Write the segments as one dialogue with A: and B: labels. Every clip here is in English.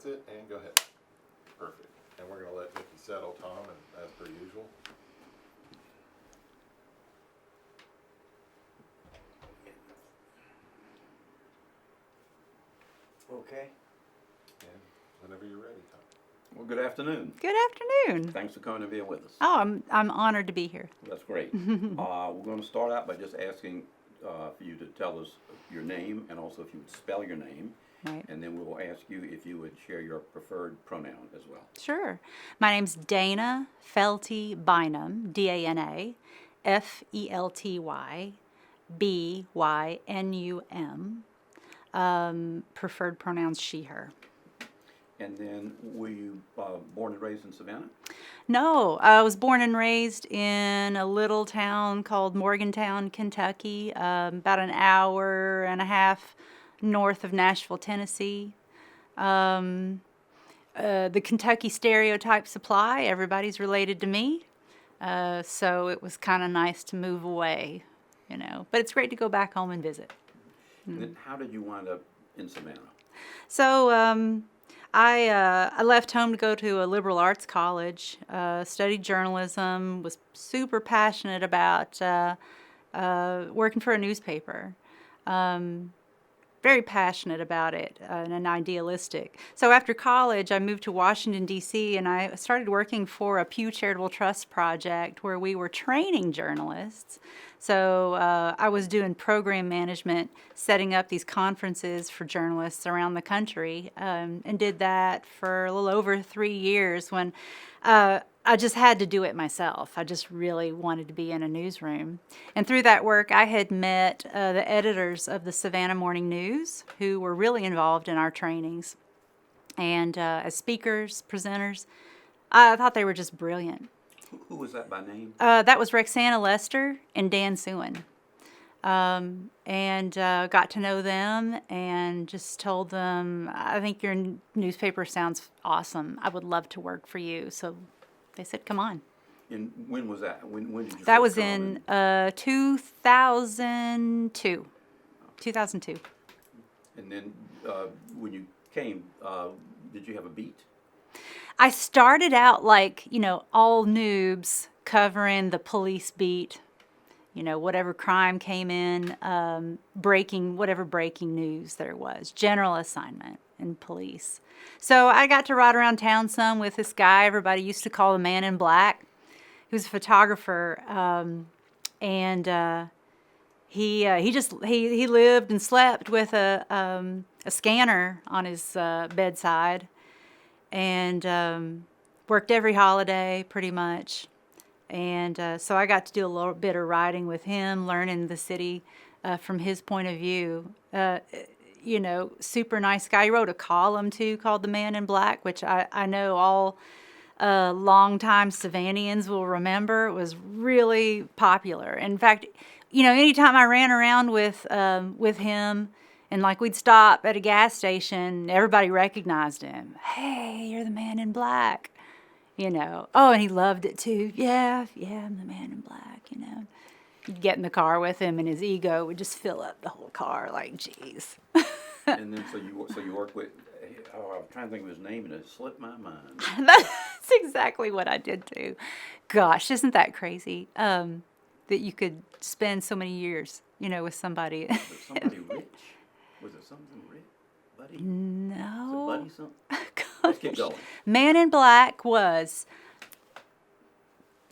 A: That's it, and go ahead. Perfect. And we're going to let Nikki settle Tom, and as per usual.
B: Okay.
A: And whenever you're ready, Tom.
C: Well, good afternoon.
D: Good afternoon.
C: Thanks for coming and being with us.
D: Oh, I'm honored to be here.
C: That's great. We're going to start out by just asking for you to tell us your name and also if you would spell your name.
D: Right.
C: And then we will ask you if you would share your preferred pronoun as well.
D: Sure. My name's Dana Felty Bynum, D-A-N-A, F-E-L-T-Y, B-Y-N-U-M. Preferred pronouns she, her.
C: And then were you born and raised in Savannah?
D: No, I was born and raised in a little town called Morgantown, Kentucky, about an hour and a half north of Nashville, Tennessee. The Kentucky stereotypes apply. Everybody's related to me. So it was kind of nice to move away, you know. But it's great to go back home and visit.
C: And then how did you wind up in Savannah?
D: So I left home to go to a liberal arts college, studied journalism, was super passionate about working for a newspaper. Very passionate about it and idealistic. So after college, I moved to Washington, D.C., and I started working for a Pew Charitable Trust project where we were training journalists. So I was doing program management, setting up these conferences for journalists around the country, and did that for a little over 3 years when I just had to do it myself. I just really wanted to be in a newsroom. And through that work, I had met the editors of the Savannah Morning News, who were really involved in our trainings. And as speakers, presenters, I thought they were just brilliant.
C: Who was that by name?
D: That was Rexanna Lester and Dan Sewin. And got to know them and just told them, I think your newspaper sounds awesome. I would love to work for you. So they said, come on.
C: And when was that? When did you
D: That
C: first
D: was
C: come
D: in 2002. 2002.
C: And then when you came, did you have a beat?
D: I started out like, you know, all noobs covering the police beat, you know, whatever crime came in, whatever breaking news there was, general assignment in police. So I got to ride around town some with this guy everybody used to call the Man in Black. He was a photographer, and he lived and slept with a scanner on his bedside, and worked every holiday pretty much. And so I got to do a little bit of riding with him, learning the city from his point of view. You know, super nice guy. He wrote a column too called The Man in Black, which I know all longtime Savannians will remember. It was really popular. In fact, you know, anytime I ran around with him, and like we'd stop at a gas station, everybody recognized him. Hey, you're the Man in Black. You know. Oh, and he loved it too. Yeah, I'm the Man in Black, you know. You'd get in the car with him and his ego would just fill up the whole car like, geez.
C: And then so you worked with, I'm trying to think of his name and it slipped my mind.
D: That's exactly what I did too. Gosh, isn't that crazy? That you could spend so many years, you know, with somebody.
C: Was it somebody rich? Was it something rich? Buddy?
D: No.
C: Was it Buddy something? Let's keep going.
D: Man in Black was.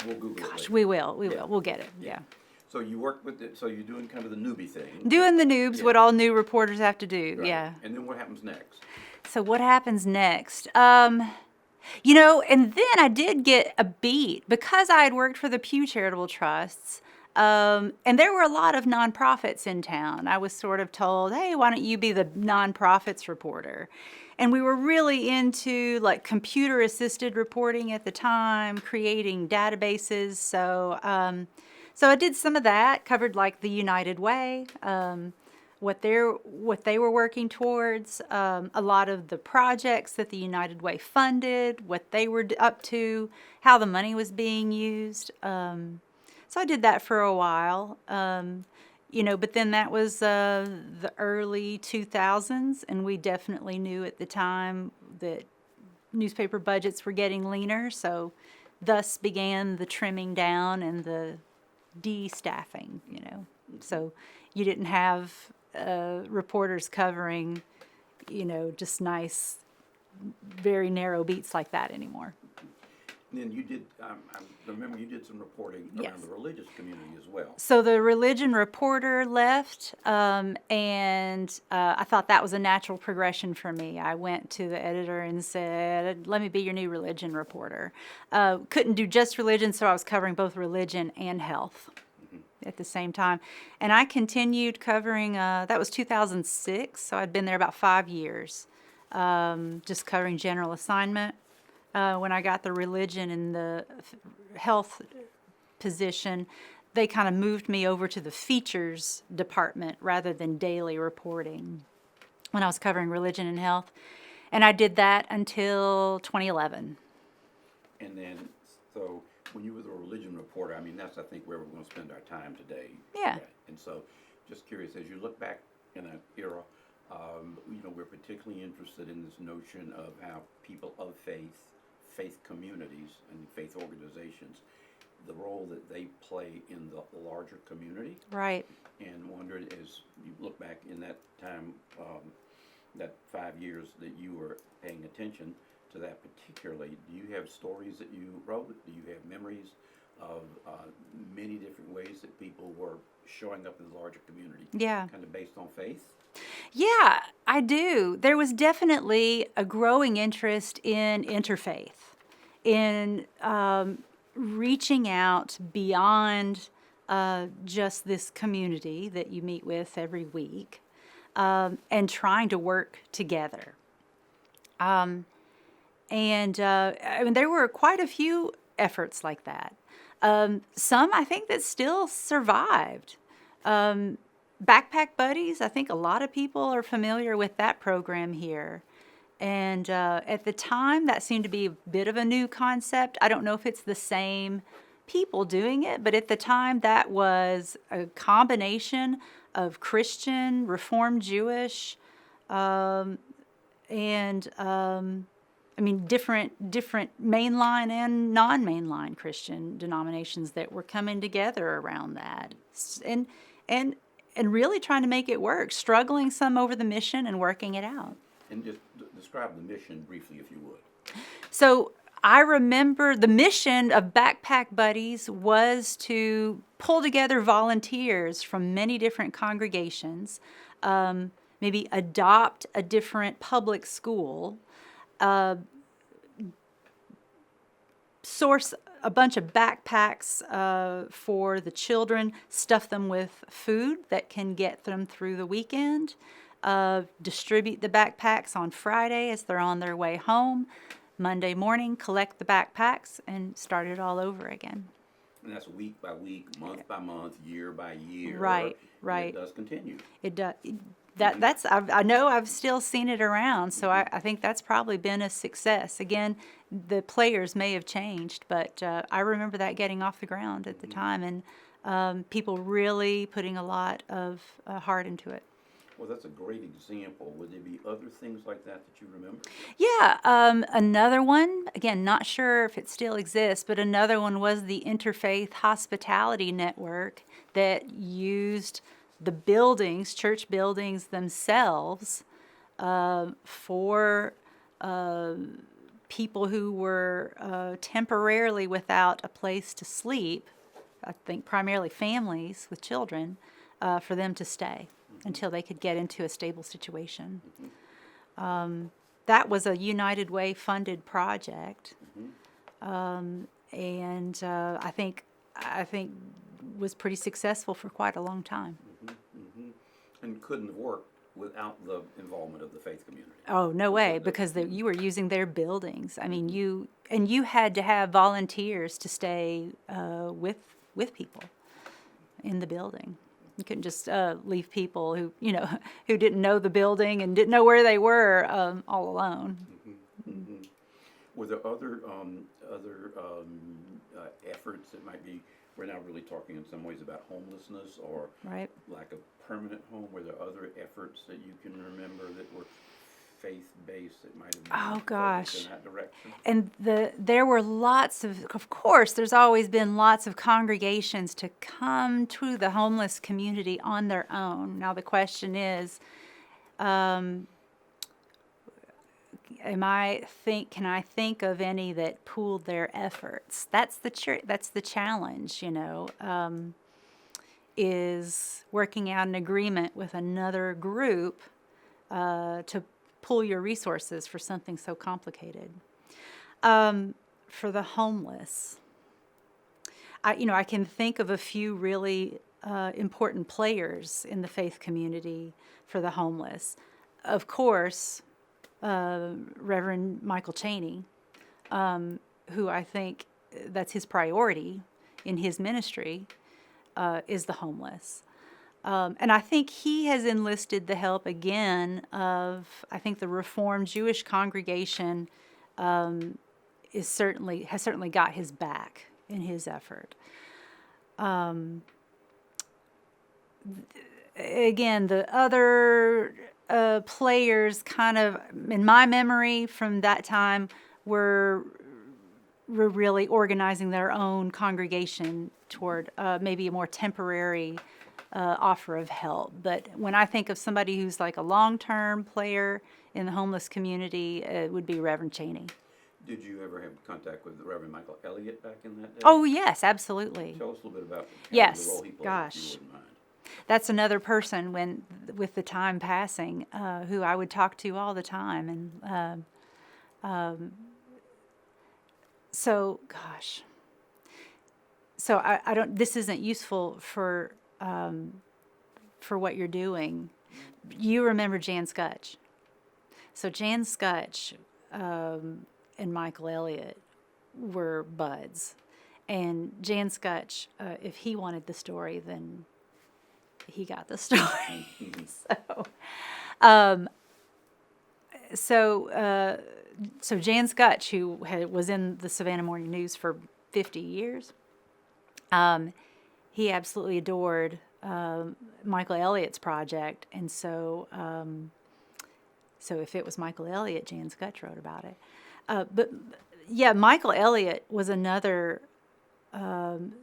C: We'll Google it
D: Gosh,
C: later.
D: we will.
C: Yeah.
D: We'll get it. Yeah.
C: So you work with it, so you're doing kind of the newbie thing.
D: Doing the noobs,
C: Yeah.
D: what all new reporters have to do.
C: Right.
D: Yeah.
C: And then what happens next?
D: So what happens next? You know, and then I did get a beat because I had worked for the Pew Charitable Trusts. And there were a lot of nonprofits in town. I was sort of told, hey, why don't you be the nonprofits reporter? And we were really into like computer assisted reporting at the time, creating databases. So I did some of that, covered like the United Way, what they were working towards, a lot of the projects that the United Way funded, what they were up to, how the money was being used. So I did that for a while, you know, but then that was the early 2000s, and we definitely knew at the time that newspaper budgets were getting leaner, so thus began the trimming down and the de-staffing, you know. So you didn't have reporters covering, you know, just nice, very narrow beats like that anymore.
C: And then you did, I remember you did some reporting
D: Yes.
C: around the religious community as well.
D: So the religion reporter left, and I thought that was a natural progression for me. I went to the editor and said, let me be your new religion reporter. Couldn't do just religion, so I was covering both religion and health at the same time. And I continued covering, that was 2006, so I'd been there about 5 years, just covering general assignment. When I got the religion and the health position, they kind of moved me over to the features department rather than daily reporting when I was covering religion and health. And I did that until 2011.
C: And then, so when you were the religion reporter, I mean, that's, I think, where we're going to spend our time today.
D: Yeah.
C: And so, just curious, as you look back in that era, you know, we're particularly interested in this notion of how people of faith communities and faith organizations, the role that they play in the larger community.
D: Right.
C: And wondered, as you look back in that time, that 5 years that you were paying attention to that particularly, do you have stories that you wrote? Do you have memories of many different ways that people were showing up in the larger community?
D: Yeah.
C: Kind of based on faith?
D: Yeah, I do. There was definitely a growing interest in interfaith, in reaching out beyond just this community that you meet with every week, and trying to work together. I mean, there were quite a few efforts like that. Some I think that still survived. Backpack Buddies, I think a lot of people are familiar with that program here. And at the time, that seemed to be a bit of a new concept. I don't know if it's the same people doing it, but at the time, that was a combination of Christian, Reformed Jewish, and I mean, different mainline and non-mainline Christian denominations that were coming together around that. And really trying to make it work, struggling some over the mission and working it out.
C: And just describe the mission briefly, if you would.
D: So I remember the mission of Backpack Buddies was to pull together volunteers from many different congregations, maybe adopt a different public school, source a bunch of backpacks for the children, stuff them with food that can get them through the weekend, distribute the backpacks on Friday as they're on their way home, Monday morning collect the backpacks, and start it all over again.
C: And that's week by week, month by month, year by year.
D: Right,
C: and
D: right.
C: it does continue.
D: It does. I know I've still seen it around, so I think that's probably been a success. Again, the players may have changed, but I remember that getting off the ground at the time, and people really putting a lot of heart into it.
C: Well, that's a great example. Would there be other things like that that you remember?
D: Yeah, another one, again, not sure if it still exists, but another one was the Interfaith Hospitality Network that used the buildings, church buildings themselves, for people who were temporarily without a place to sleep, I think primarily families with children, for them to stay until they could get into a stable situation. That was a United Way funded project, and I think was pretty successful for quite a long time.
C: And couldn't have worked without the involvement of the faith community.
D: Oh, no way, because you were using their buildings. I mean, you had to have volunteers to stay with people in the building. You couldn't just leave people who didn't know the building and didn't know where they were all alone.
C: Were there other efforts that might be? We're now really talking in some ways about homelessness or
D: Right.
C: lack of permanent home. Were there other efforts that you can remember that were faith-based that might have been
D: Oh,
C: focused
D: gosh.
C: in that direction?
D: And there were of course, there's always been lots of congregations to come to the homeless community on their own. Now the question is, can I think of any that pooled their efforts? That's the challenge, is working out an agreement with another group to pool your resources for something so complicated. For the homeless, I can think of a few really important players in the faith community for the homeless. Of course, Reverend Michael Chaney, who I think that's his priority in his ministry, is the homeless. And I think he has enlisted the help again of, I think the Reformed Jewish congregation has certainly got his back in his effort. Again, the other players kind of, in my memory from that time, were really organizing their own congregation toward maybe a more temporary offer of help. But when I think of somebody who's like a long-term player in the homeless community, it would be Reverend Chaney.
C: Did you ever have contact with Reverend Michael Elliott back in that day?
D: Oh, yes, absolutely.
C: Tell us a little bit about
D: Yes,
C: the role he played, if
D: gosh.
C: you wouldn't mind.
D: That's another person with the time passing, who I would talk to all the time. And so, gosh. So I don't, this isn't useful for what you're doing. You remember Jan Skutch. So Jan Skutch and Michael Elliott were buds. And Jan Skutch, if he wanted the story, then he got the story. So Jan Skutch, who was in the Savannah Morning News for 50 years, he absolutely adored Michael Elliott's project, and so if it was Michael Elliott, Jan Skutch wrote about it. But yeah, Michael Elliott was another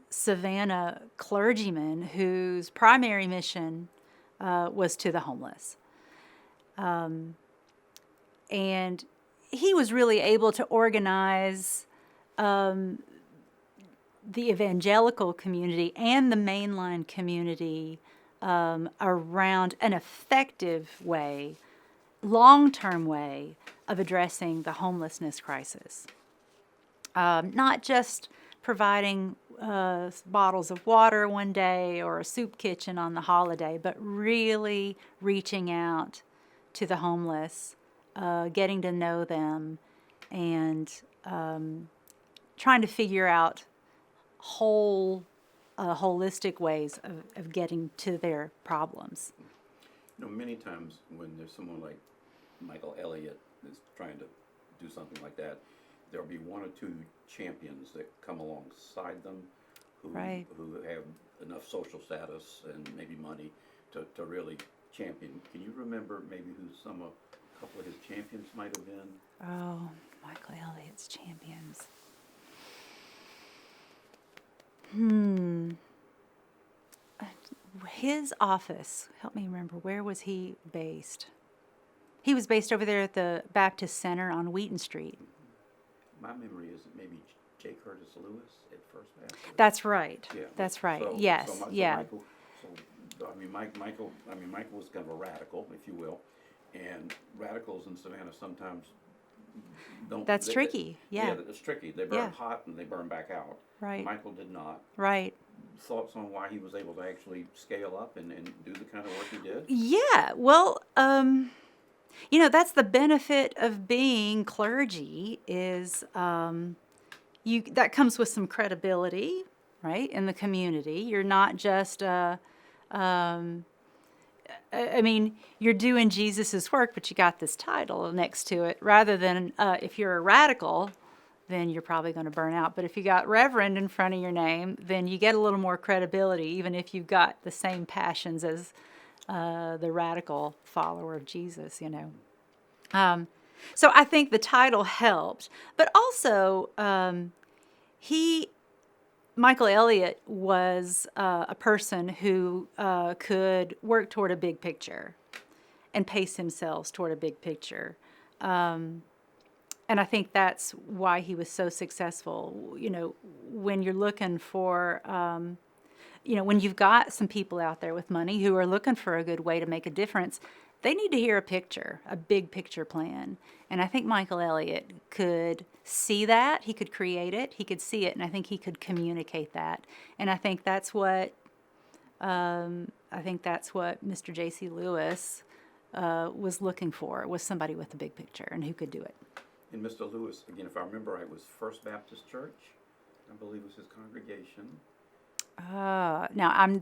D: Savannah clergyman whose primary mission was to the homeless. And he was really able to organize the evangelical community and the mainline community around an effective way, long-term way of addressing the homelessness crisis. Not just providing bottles of water one day or a soup kitchen on the holiday, but really reaching out to the homeless, getting to know them, and trying to figure out holistic ways of getting to their problems.
C: Many times when there's someone like Michael Elliott that's trying to do something like that, there'll be one or two champions that come alongside them who have enough social status and maybe money to really champion. Can you remember maybe who a couple of his champions might have been?
D: Oh, Michael Elliott's champions. His office, help me remember, where was he based? He was based over there at the Baptist Center on Wheaton Street.
C: My memory is that maybe J. Curtis Lewis at First Baptist.
D: That's right.
C: Yeah.
D: That's right.
C: So,
D: yes. Yeah.
C: Michael was kind of a radical, if you will, and radicals in Savannah sometimes don't.
D: That's tricky. Yeah.
C: It's tricky. They burn hot and they burn back out.
D: Right.
C: Michael did not.
D: Right.
C: Thoughts on why he was able to actually scale up and do the kind of work he did?
D: Yeah. Well, that's the benefit of being clergy is that comes with some credibility, right, in the community. You're not just you're doing Jesus's work, but you got this title next to it. Rather than if you're a radical, then you're probably going to burn out. But if you got Reverend in front of your name, then you get a little more credibility, even if you've got the same passions as the radical follower of Jesus, So I think the title helped, but also Michael Elliott was a person who could work toward a big picture and pace himself toward a big picture. And I think that's why he was so successful. When you're looking for, when you've got some people out there with money who are looking for a good way to make a difference, they need to hear a picture, a big picture plan. And I think Michael Elliott could see that, he could create it, he could see it, and I think he could communicate that. And I think that's what Mr. J.C. Lewis was looking for, was somebody with a big picture and who could do it.
C: And Mr. Lewis, again, if I remember right, was First Baptist Church, I believe was his congregation.
D: Now I'm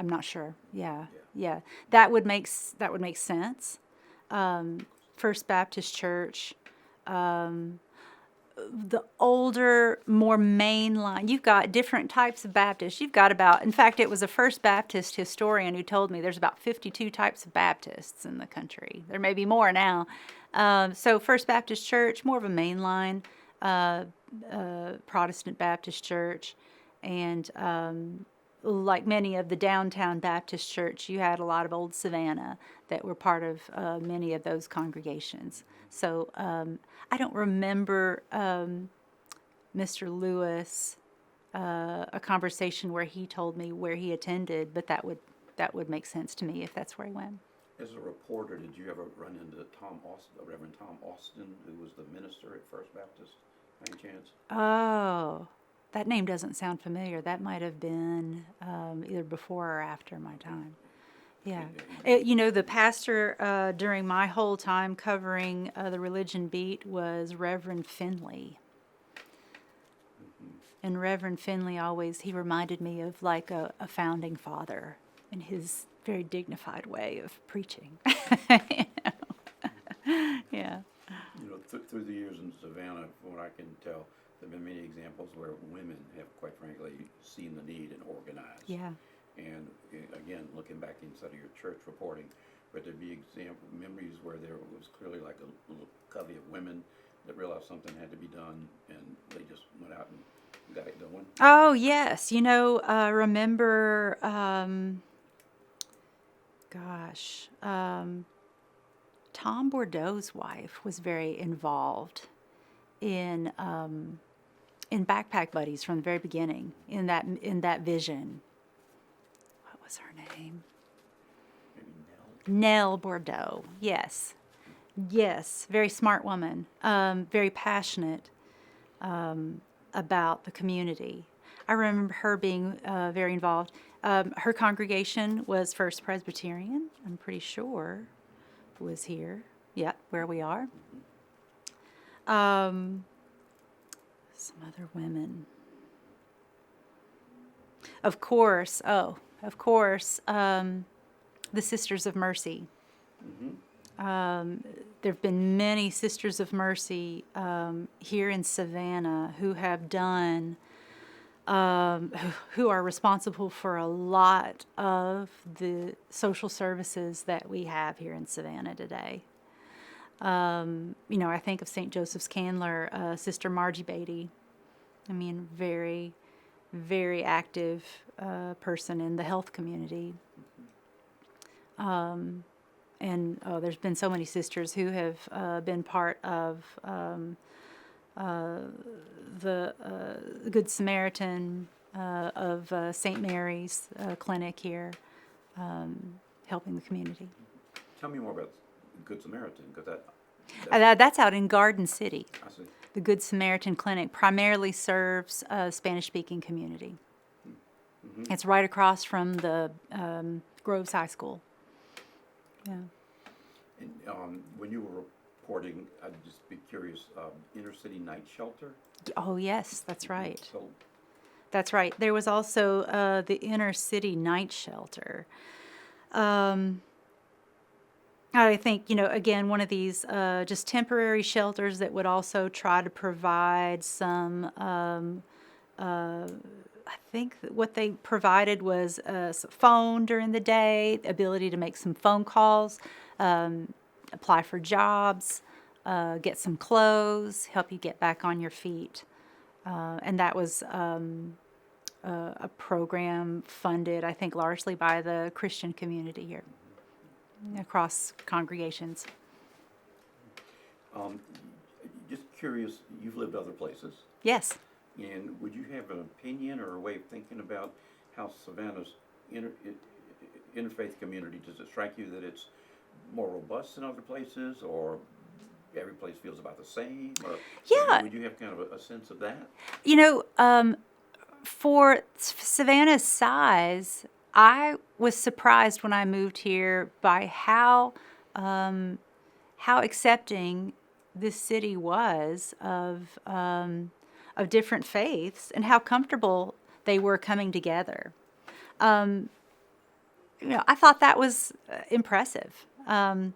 D: not sure. Yeah. That would make sense. First Baptist Church, the older, more mainline. You've got different types of Baptists. You've got in fact, it was a First Baptist historian who told me there's about 52 types of Baptists in the country. There may be more now. So First Baptist Church, more of a mainline Protestant Baptist church, and like many of the downtown Baptist church, you had a lot of old Savannah that were part of many of those congregations. So I don't remember Mr. Lewis a conversation where he told me where he attended, but that would make sense to me if that's where he went.
C: As a reporter, did you ever run into Reverend Tom Austin, who was the minister at First Baptist, by any chance?
D: Oh, that name doesn't sound familiar. That might have been either before or after my time. Yeah. The pastor during my whole time covering the religion beat was Reverend Finley. And Reverend Finley he reminded me of like a founding father in his very dignified way of preaching. Yeah.
C: Through the years in Savannah, from what I can tell, there have been many examples where women have, quite frankly, seen the need and organized.
D: Yeah.
C: And again, looking back inside of your church reporting, but there'd be memories where there was clearly like a little covey of women that realized something had to be done, and they just went out and got it going.
D: Oh, yes. Remember, Tom Bordeaux's wife was very involved in Backpack Buddies from the very beginning, in that vision. What was her name?
C: Maybe
D: Nell Bordeaux. Yes, very smart woman. Very passionate about the community. I remember her being very involved. Her congregation was First Presbyterian, I'm pretty sure, was here. Yep, where we are. Some other women. Of course, the Sisters of Mercy.
C: Mm-hmm.
D: There have been many Sisters of Mercy here in Savannah who have done, who are responsible for a lot of the social services that we have here in Savannah today. I think of St. Joseph's Candler, Sister Margie Beatty. I mean, very, very active person in the health community. And there's been so many sisters who have been part of the Good Samaritan of St. Mary's clinic here, helping the community.
C: Tell me more about Good Samaritan, because
D: that's out in Garden City.
C: I see.
D: The Good Samaritan Clinic primarily serves a Spanish-speaking community. Mm-hmm. It's right across from the Groves High School. Yeah.
C: And when you were reporting, I'd just be curious, inner city night shelter?
D: Oh, yes, that's right.
C: So,
D: That's right. There was also the inner city night shelter. I think, again, one of these just temporary shelters that would also try to provide some, I think what they provided was a phone during the day, the ability to make some phone calls, apply for jobs, get some clothes, help you get back on your feet. And that was a program funded, I think, largely by the Christian community here, across congregations.
C: Just curious, you've lived other places,
D: Yes.
C: and would you have an opinion or a way of thinking about how Savannah's interfaith community, does it strike you that it's more robust than other places, or every place feels about the same? Or
D: Yeah.
C: would you have kind of a sense of that?
D: You know, for Savannah's size, I was surprised when I moved here by how accepting this city was of different faiths and how comfortable they were coming together. You know, I thought that was impressive. And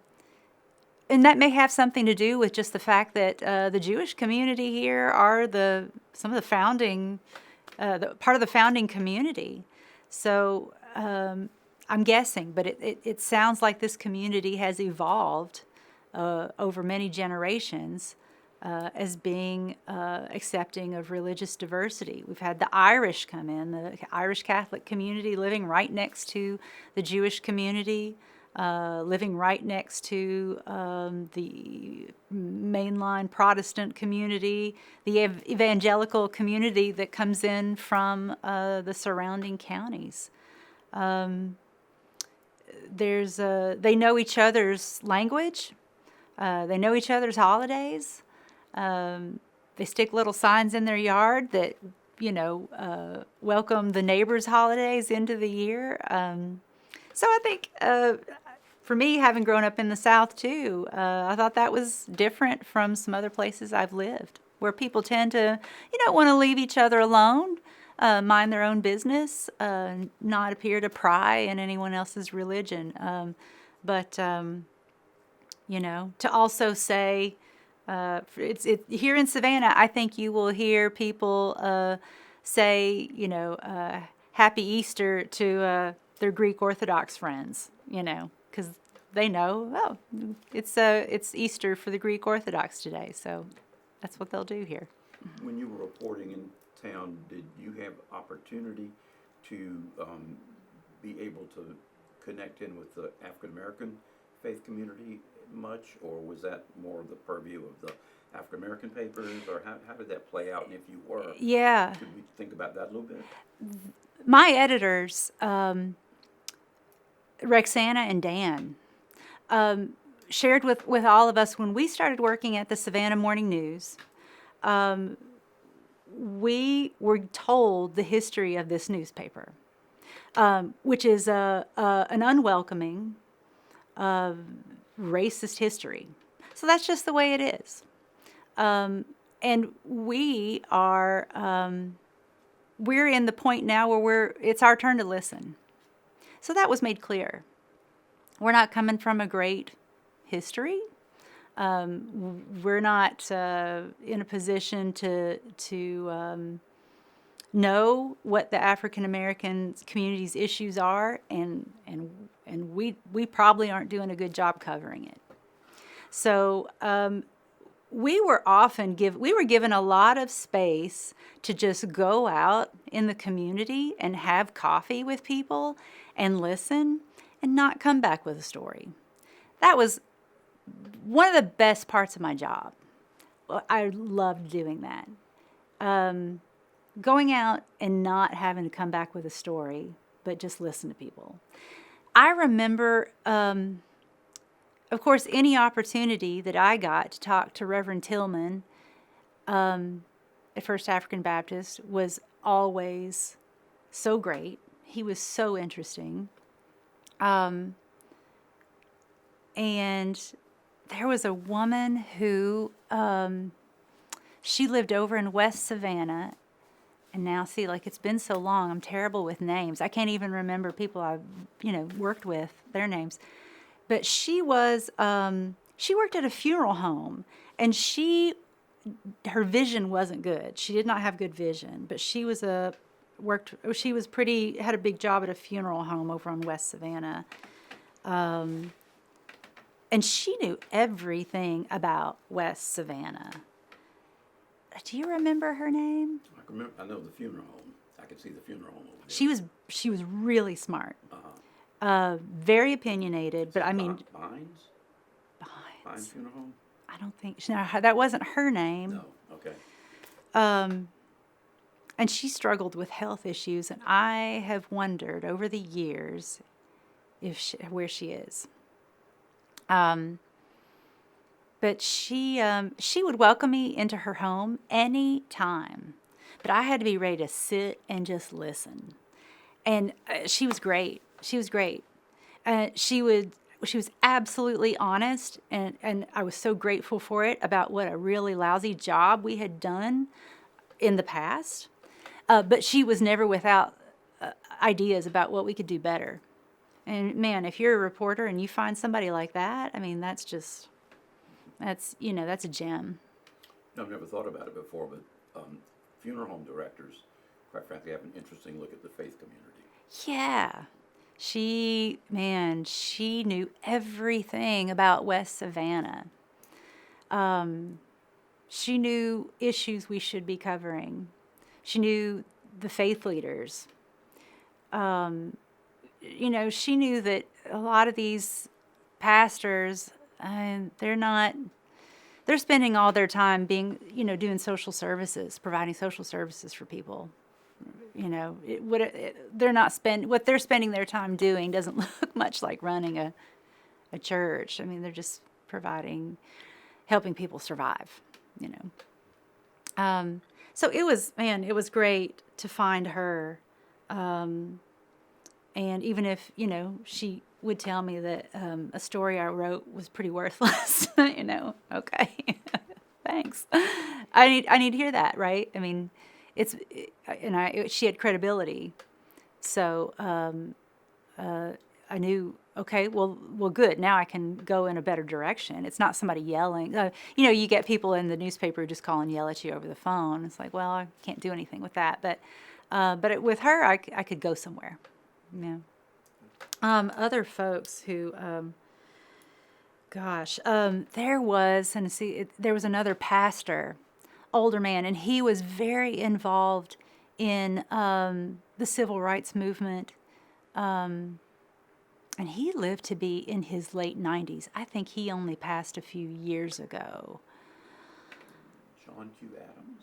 D: that may have something to do with just the fact that the Jewish community here are some of the founding, part of the founding community. So I'm guessing, but it sounds like this community has evolved over many generations as being accepting of religious diversity. We've had the Irish come in, the Irish Catholic community living right next to the Jewish community, living right next to the mainline Protestant community, the evangelical community that comes in from the surrounding counties. They know each other's language. They know each other's holidays. They stick little signs in their yard that, welcome the neighbors' holidays into the year. So I think for me, having grown up in the South too, I thought that was different from some other places I've lived, where people tend to, want to leave each other alone, mind their own business, not appear to pry in anyone else's religion. But to also say, here in Savannah, I think you will hear people say, Happy Easter to their Greek Orthodox friends, because they know, it's Easter for the Greek Orthodox today, so that's what they'll do here.
C: When you were reporting in town, did you have opportunity to be able to connect in with the African American faith community much, or was that more of the purview of the African American papers, or how did that play out? And if you were,
D: Yeah,
C: could we think about that a little bit?
D: my editors, Rexana and Dan, shared with all of us when we started working at the Savannah Morning News. We were told the history of this newspaper, which is an unwelcoming, racist history. So that's just the way it is. And we are, we're in the point now where it's our turn to listen. So that was made clear. We're not coming from a great history. We're not in a position to know what the African American community's issues are, and we probably aren't doing a good job covering it. So we were given a lot of space to just go out in the community and have coffee with people and listen and not come back with a story. That was one of the best parts of my job. I loved doing that. Going out and not having to come back with a story, but just listen to people. I remember, of course, any opportunity that I got to talk to Reverend Tillman at First African Baptist was always so great. He was so interesting. And there was a woman who, she lived over in West Savannah. And now, see, it's been so long, I'm terrible with names. I can't even remember people I've, worked with, their names. But she was, she worked at a funeral home, and her vision wasn't good. She did not have good vision, but she was had a big job at a funeral home over on West Savannah. And And she knew everything about West Savannah. Do you remember her name?
C: I know the funeral home. I could see the funeral home over there.
D: She was really smart.
C: Uh-huh.
D: Very opinionated, but I mean,
C: Bynes
D: Bynes.
C: Funeral Home?
D: I don't think no, that wasn't her name.
C: No, okay.
D: And she struggled with health issues, and I have wondered over the years where she is. But she would welcome me into her home any time, but I had to be ready to sit and just listen. And she was great. She was great. She was absolutely honest, and I was so grateful for it, about what a really lousy job we had done in the past. But she was never without ideas about what we could do better. And man, if you're a reporter and you find somebody like that, I mean, that's a gem.
C: I've never thought about it before, but funeral home directors, quite frankly, have an interesting look at the faith community.
D: Yeah. She knew everything about West Savannah. She knew issues we should be covering. She knew the faith leaders. She knew that a lot of these pastors, they're spending all their time being, doing social services, providing social services for people. What they're spending their time doing doesn't look much like running a church. I mean, they're just helping people survive, So it was great to find her. And even if, she would tell me that a story I wrote was pretty worthless, okay, thanks. I need to hear that, right? I mean, she had credibility. So I knew, okay, well, good. Now I can go in a better direction. It's not somebody yelling. You get people in the newspaper who just call and yell at you over the phone. It's like, well, I can't do anything with that. But with her, I could go somewhere. Yeah. Other folks who, there was another pastor, older man, and he was very involved in the civil rights movement. And he lived to be in his late 90s. I think he only passed a few years ago.
C: John Q. Adams?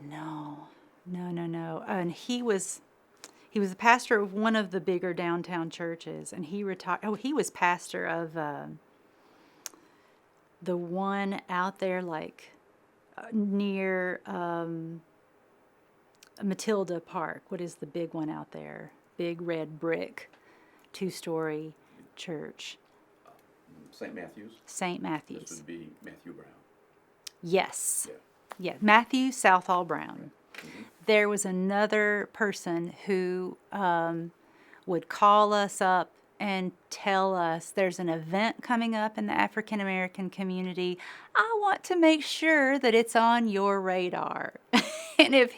D: No. And he was the pastor of one of the bigger downtown churches, and he retired. Oh, he was pastor of the one out there, like near Matilda Park. What is the big one out there? Big red brick, 2-story church.
C: St. Matthew's?
D: St. Matthew's.
C: This would be Matthew Brown.
D: Yes.
C: Yeah.
D: Matthew Southall Brown.
C: Right. Mm-hmm.
D: There was another person who would call us up and tell us there's an event coming up in the African American community. I want to make sure that it's on your radar. And if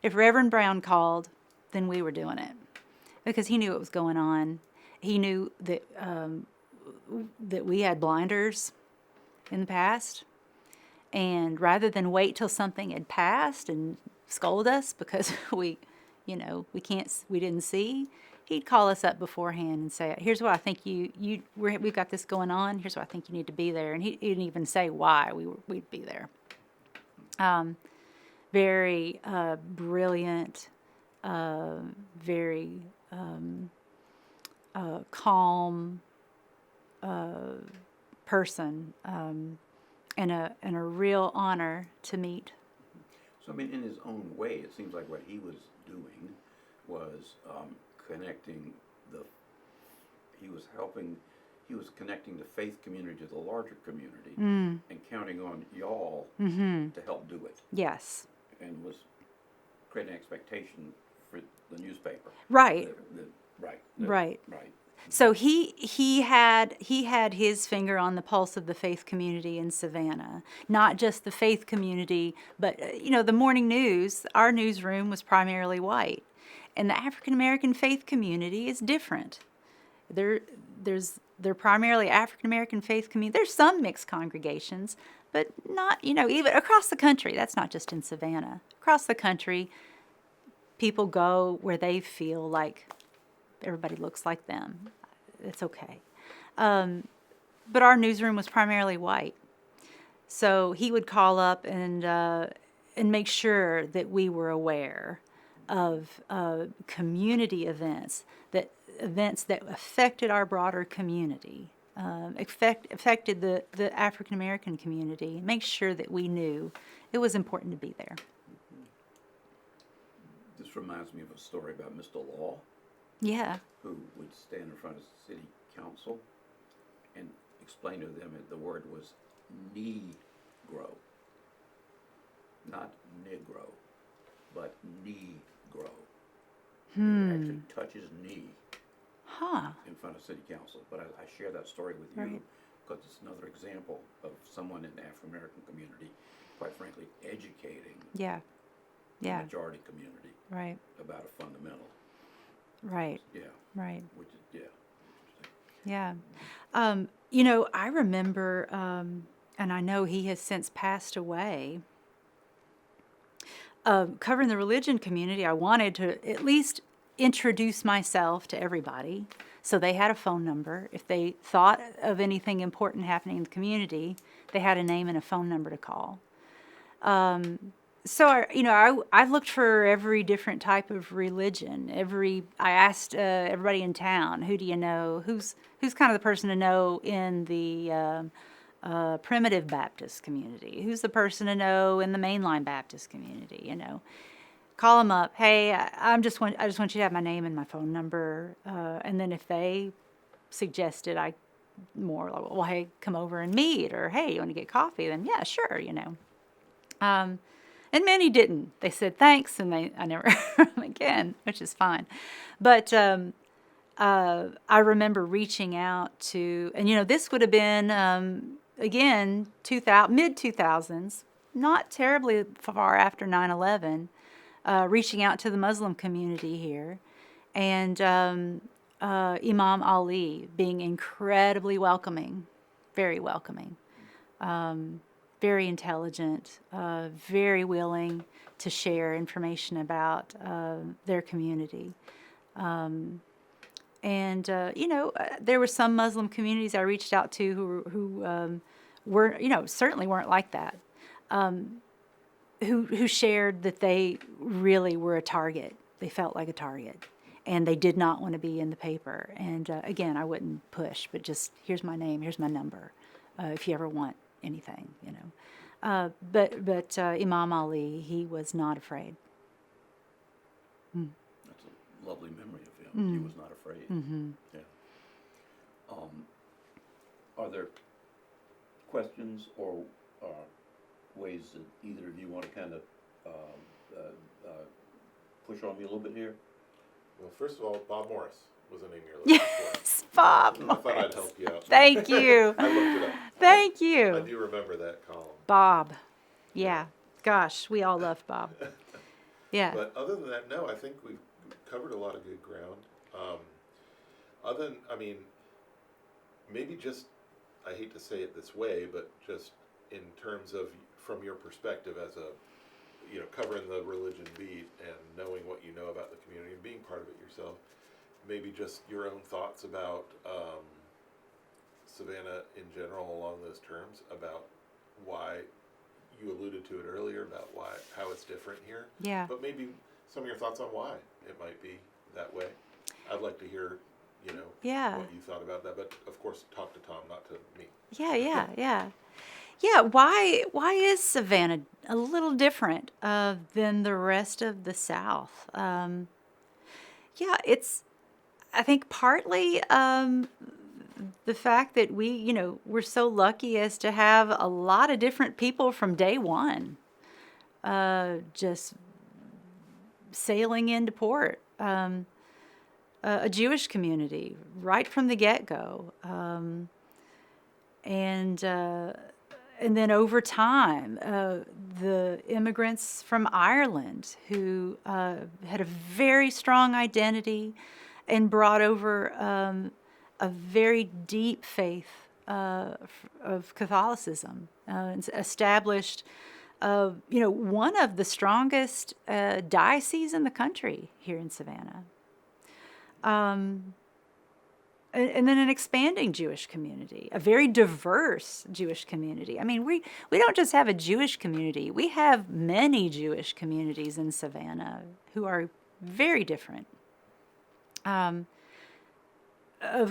D: Reverend Brown called, then we were doing it, because he knew what was going on. He knew that that we had blinders in the past, and rather than wait till something had passed and scold us because we didn't see, he'd call us up beforehand and say, here's what I think we've got this going on. Here's what I think you need to be there. And he didn't even say why we'd be there. Very brilliant, very calm person, and a real honor to meet.
C: So, I mean, in his own way, it seems like what he was doing was he was connecting the faith community to the larger community and counting on y'all to help do it.
D: Yes.
C: And was creating expectation for the newspaper.
D: Right.
C: Right.
D: So he had his finger on the pulse of the faith community in Savannah. Not just the faith community, but the morning news. Our newsroom was primarily white, and the African American faith community is different. There's they're primarily African American faith community. There's some mixed congregations, but not, even across the country. That's not just in Savannah. Across the country, people go where they feel like everybody looks like them. It's okay. But our newsroom was primarily white. So he would call up and make sure that we were aware of community events that affected our broader community, affected the African American community. Make sure that we knew it was important to be there.
C: This reminds me of a story about Mr. Law,
D: Yeah.
C: who would stand in front of city council and explain to them that the word was Negro, not Negro, but Negro. He would actually touch his knee in front of city council. But I share that story with you
D: Right.
C: because it's another example of someone in the African American community, quite frankly, educating
D: Yeah.
C: the
D: Yeah.
C: majority community
D: Right.
C: about a fundamental.
D: Right.
C: Yeah,
D: Right.
C: which is interesting.
D: Yeah. I remember, and I know he has since passed away, covering the religion community. I wanted to at least introduce myself to everybody so they had a phone number. If they thought of anything important happening in the community, they had a name and a phone number to call. So I looked for every different type of religion. I asked everybody in town, who do you know? Who's kind of the person to know in the primitive Baptist community? Who's the person to know in the mainline Baptist community? Call them up. Hey, I just want you to have my name and my phone number. And then if they suggested more like, well, hey, come over and meet, or hey, you want to get coffee? Then yeah, sure. And many didn't. They said thanks, and I never heard them again, which is fine. But I remember reaching out to, and this would have been again mid-2000s, not terribly far after 9/11. Reaching out to the Muslim community here, and Imam Ali being incredibly welcoming, very welcoming. Very intelligent, very willing to share information about their community. There were some Muslim communities I reached out to who were, certainly weren't like that, who shared that they really were a target. They felt like a target, and they did not want to be in the paper. And again, I wouldn't push, but just here's my name, here's my number, if you ever want anything, But Imam Ali, he was not afraid.
C: That's a lovely memory of him. He was not afraid.
D: Mm-hmm.
C: Yeah. Are there questions or ways that either of you want to kind of push on me a little bit here?
A: Well, first of all, Bob Morris was a name you're looking
D: Yes, Bob
A: for. I thought I'd help you out.
D: Thank you.
A: I looked it up.
D: Thank
A: I
D: you.
A: do remember that column.
D: Bob. Yeah. Gosh, we all loved Bob. Yeah.
A: But other than that, no, I think we've covered a lot of good ground. Maybe just, I hate to say it this way, but just in terms of, from your perspective as covering the religion beat and knowing what you know about the community and being part of it yourself, maybe just your own thoughts about Savannah in general along those terms, about why you alluded to it earlier, about how it's different here.
D: Yeah.
A: But maybe some of your thoughts on why it might be that way. I'd like to hear,
D: Yeah.
A: what you thought about that. But of course, talk to Tom, not to me.
D: Yeah, why is Savannah a little different than the rest of the South? It's, I think, partly the fact that we're so lucky as to have a lot of different people from day one just sailing into port. A Jewish community right from the get-go. And then over time, the immigrants from Ireland who had a very strong identity and brought over a very deep faith of Catholicism, established, one of the strongest dioceses in the country here in Savannah. And then an expanding Jewish community, a very diverse Jewish community. I mean, we don't just have a Jewish community. We have many Jewish communities in Savannah who are very different. Of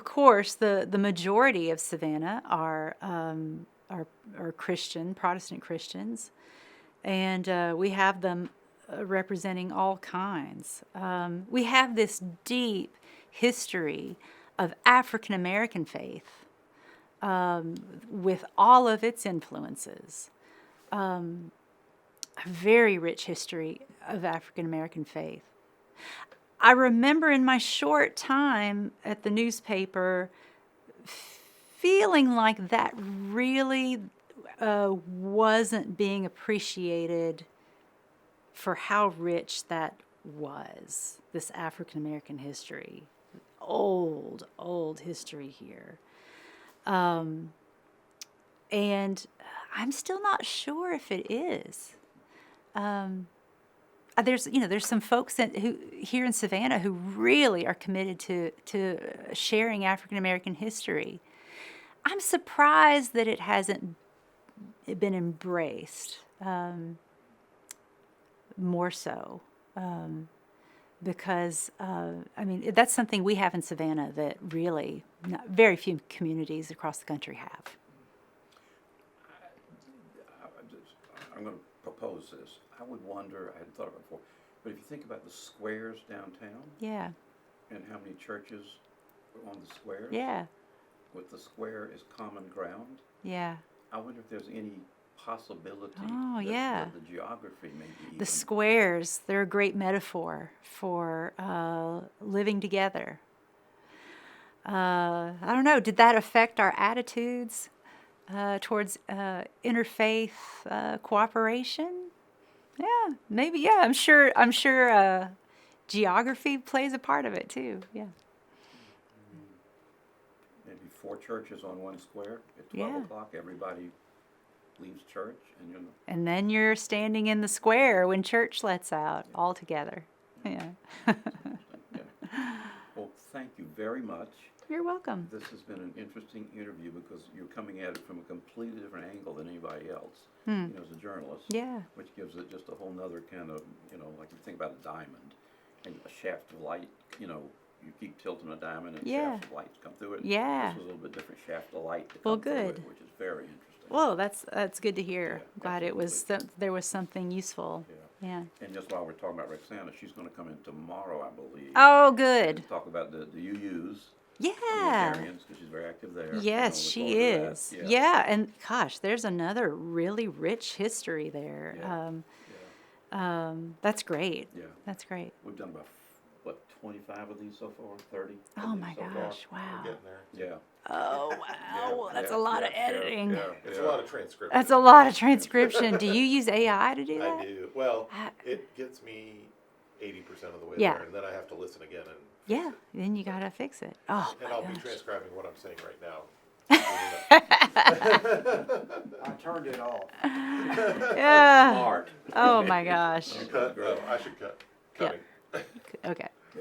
D: course, the majority of Savannah are Christian, Protestant Christians, and we have them representing all kinds. We have this deep history of African American faith, with all of its influences. A very rich history of African American faith. I remember in my short time at the newspaper feeling like that really wasn't being appreciated for how rich that was, this African American history. Old history here. And I'm still not sure if it is. There's some folks who here in Savannah who really are committed to sharing African American history. I'm surprised that it hasn't been embraced more so. Because, that's something we have in Savannah that really very few communities across the country have.
C: I'm going to propose this. I would wonder, I hadn't thought of it before, but if you think about the squares downtown,
D: Yeah,
C: and how many churches are on the squares,
D: yeah,
C: with the square as common ground,
D: yeah.
C: I wonder if there's any possibility
D: Oh,
C: that
D: yeah.
C: the geography may be even.
D: The squares, they're a great metaphor for living together. I don't know, did that affect our attitudes towards interfaith cooperation? Yeah, maybe. Yeah, I'm sure. Geography plays a part of it too. Yeah.
C: Maybe 4 churches on one square at 12
D: Yeah.
C: o'clock, everybody leaves church, and you're
D: And then you're standing in the square when church lets out all together. Yeah.
C: Well, thank you very much.
D: You're welcome.
C: This has been an interesting interview because you're coming at it from a completely different angle than anybody else, as a journalist.
D: Yeah.
C: Which gives it just a whole nother kind of, like you think about a diamond and a shaft of light, you keep tilting a diamond and
D: Yeah.
C: shafts of light come through it.
D: Yeah.
C: This was a little bit different shaft of light to
D: Well,
C: come through
D: good.
C: it, which is very interesting.
D: Well, that's good to hear.
C: Yeah,
D: Glad it was there was something useful.
C: Yeah.
D: Yeah.
C: And just while we're talking about Roxana, she's going to come in tomorrow, I believe.
D: Oh, good.
C: To talk about the UUs.
D: Yeah.
C: Unitarians, because she's very active there.
D: Yes,
C: Look
D: she
C: forward to that.
D: is. Yeah, and gosh, there's another really rich history there.
C: Yeah.
D: That's great.
C: Yeah.
D: That's great.
C: We've done about, 25 of these so far? 30?
D: Oh
C: of
D: my
C: these so far?
D: gosh! Wow.
A: We're getting there.
C: Yeah.
D: Oh wow! That's a lot of editing.
A: It's a lot of transcription.
D: That's a lot of transcription. Do you use AI to do that?
A: I do. Well,
D: I-
A: it gets me 80% of the way
D: Yeah.
A: there, and then I have to listen again and
D: Yeah. Then you gotta fix it. Oh
A: and
D: my
A: I'll be
D: gosh.
A: transcribing what I'm saying right now.
B: I turned it off.
D: Yeah.
C: Smart.
D: Oh my gosh.
A: Cut. Oh, I should cut.
D: Yeah.
A: Cutting.
D: Okay.